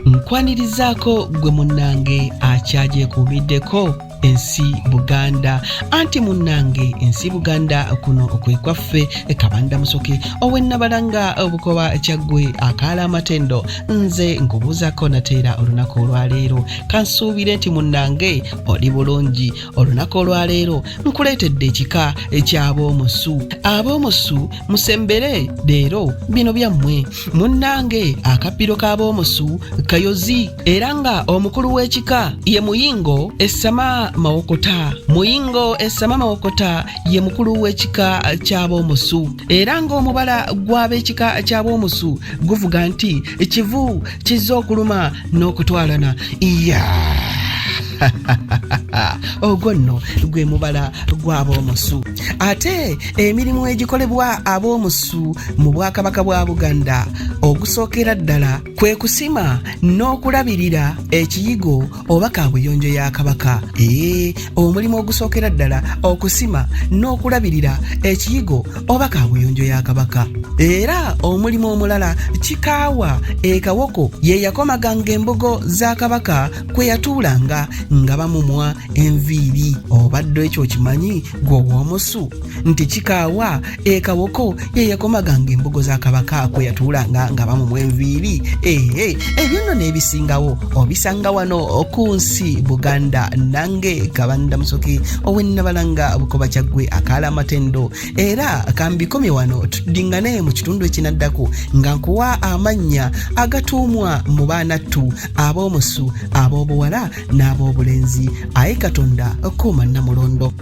nkwanirizaako gwe munnange akyagyeekuumiddeko ensi Buganda. Anti munnange ensi Buganda kuno kwe kwaffe Kabanda Musoke ow'ennabalanga obukoba kyaggwe akaala amatendo. Nze nkubuuzako nateera olunaku olwaleero, kansuubire nti munnange oli bulungi. Olunaku olwaleero nkuleetedde ekika eky'ab'omusu. Ab'omusu musembere leero bino byammwe munnange. Akabbiro k'ab'omusu kayozi era nga omukulu w'ekika ye Muyingo Essama Mawokota. Muyingo Essama Mawokota ye mukulu w'ekika ky'ab'omusu era ng'omubala gw'ab'ekika ky'ab'omusu guvuga nti ekivu kizza okuluma n'okutwalana. Ogwo nno gwe mubala gw'ab'omusu. Ate emirimu egikolebwa ab'omusu mu Bwakabaka bwa Buganda ogusookera ddala kwe kusima n'okulabirira ekiyigo oba kaabuyonjo ya Kabaka. Omulimu ogusookera ddala okusima n'okulabirira ekiyigo oba kaabuyonjo ya Kabaka. Era omulimu omulala kikaawa ekawoko ye yakomaganga embogo za Kabaka kwe yatuulanga nga bamumwa enviiri. Obadde ekyo kimanyi gwe ow'omusu nti kikaawa ekawoko ye yakomaganga embogo za Kabaka kwe yatuulanga nga bamumwa enviiri. Ebyo nno n'ebisingawo obisanga wano ku nsi Buganda. Nange Kabanda Musoke ow'ennabalanga bukoba kyaggwe akaala amatendo. Era kambikomye wano tudingane mu kitundu ekinaddako nga nkuwa amannya agatuumwa mu baanattu ab'omusu, ab'obuwala n'ab'obulenzi. Aye Katonda kuuma Namulondo.